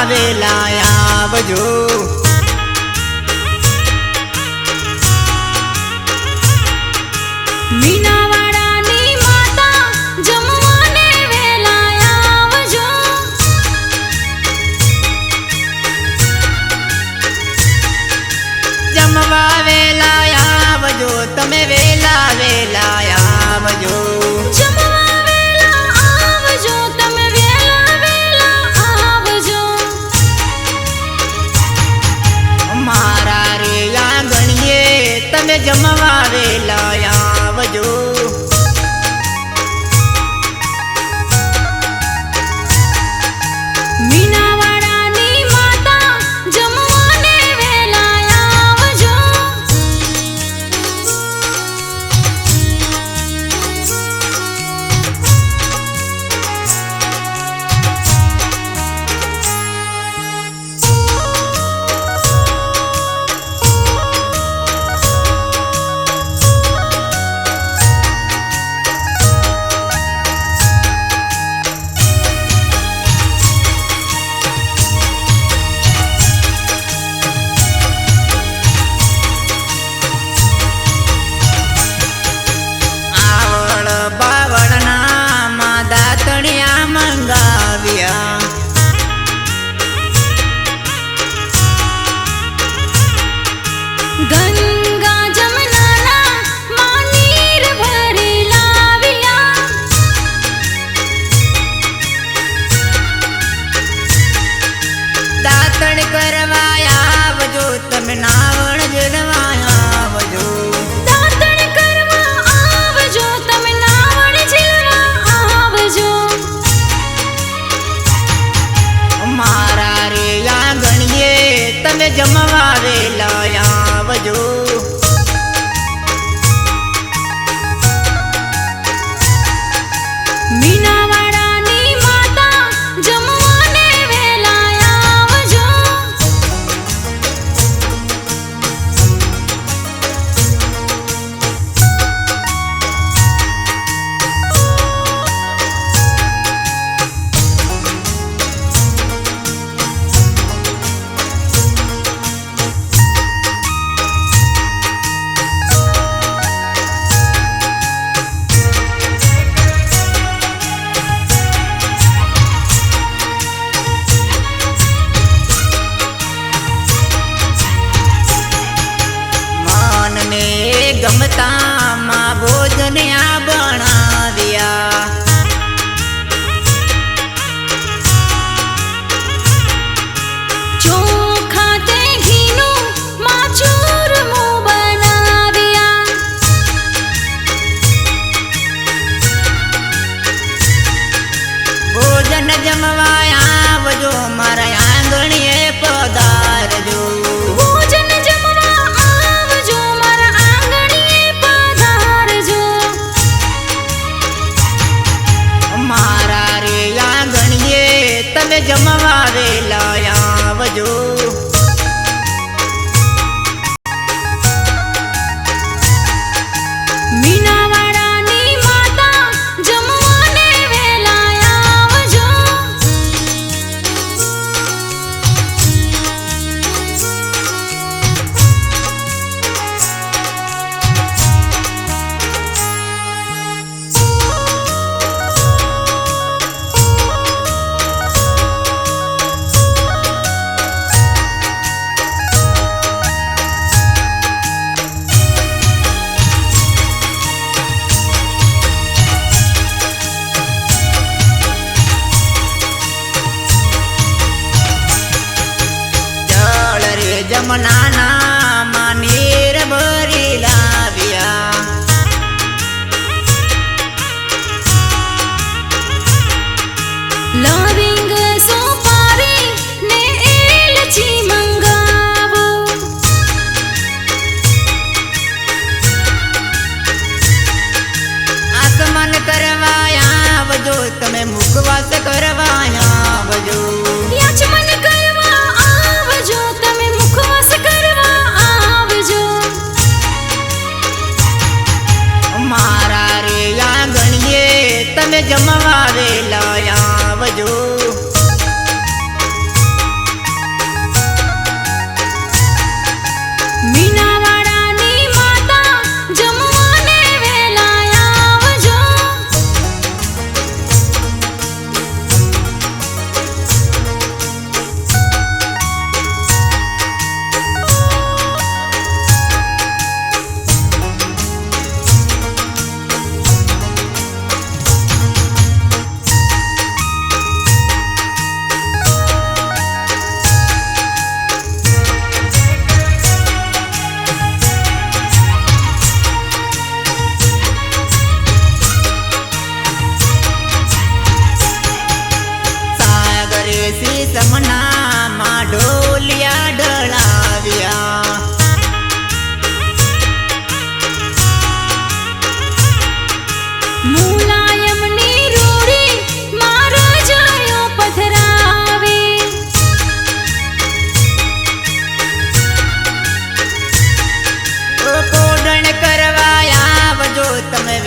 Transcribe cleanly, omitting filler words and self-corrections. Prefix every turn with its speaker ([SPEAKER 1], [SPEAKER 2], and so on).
[SPEAKER 1] વેલા આવજો।
[SPEAKER 2] મીનાવાડાની માતા જમવાને વેલા આવજો।
[SPEAKER 1] જમવા વેલા આવજો, તમે વેલા વેલા આવજો।
[SPEAKER 2] જમવા વેલા આવજો, તમે વેલા વેલા આવજો।
[SPEAKER 1] મારા રે આંગણીએ તમે જમવા વેલા આવજો।
[SPEAKER 2] મીનાવાડાની માતા જમવાને વેલા આવજો। ગંગા જમનાના માં નીર ભરી લાવ્યા।
[SPEAKER 1] દાતણ કરવા આવજો, તમે નાવણ જળવા આવજો।
[SPEAKER 2] દાતણ કરવા આવજો, તમે નાવણ ઝીલવા આવજો।
[SPEAKER 1] મારા રે આંગણીએ તમે જમવા વેલા આવજો।
[SPEAKER 2] મીનાવાડાની માતા જમવાને વેલા આવજો।
[SPEAKER 1] મનને ગમતા માં ભોજન આ બનાવ્યા।
[SPEAKER 2] ચોખા તે ઘીનું માં ચૂરમું બનાવ્યા।
[SPEAKER 1] ભોજન જમવા આવજો, મારા આંગણીએ પધારજો।
[SPEAKER 2] ભોજન જમવા આવજો, મારા આંગણીએ પધારજો।
[SPEAKER 1] મારા રે આંગણીએ તમે જમવા વેલા આવજો।
[SPEAKER 2] મીનાવાડાની માતા જમવાને વેલા આવજો।
[SPEAKER 1] જળ રે જમનાના માં નીર ભરી લાવ્યા।
[SPEAKER 2] લવિંગ સોપારી ને એલચી મંગાવો।
[SPEAKER 1] આસમન કરવા આવજો, તમે મુખવાસ કરવા આવજો।
[SPEAKER 2] યાચમન કરવા આવજો, તમે મુખવાસ કરવા આવજો।
[SPEAKER 1] મારા રે આંગણીએ તમે જમવા વેલા આવજો। સમના માં ઢોલિયા ઢળાવ્યા
[SPEAKER 2] મુલાયમની રૂડી મારા જાયો પધરાવે
[SPEAKER 1] કોડણ કરવા આવજો તમે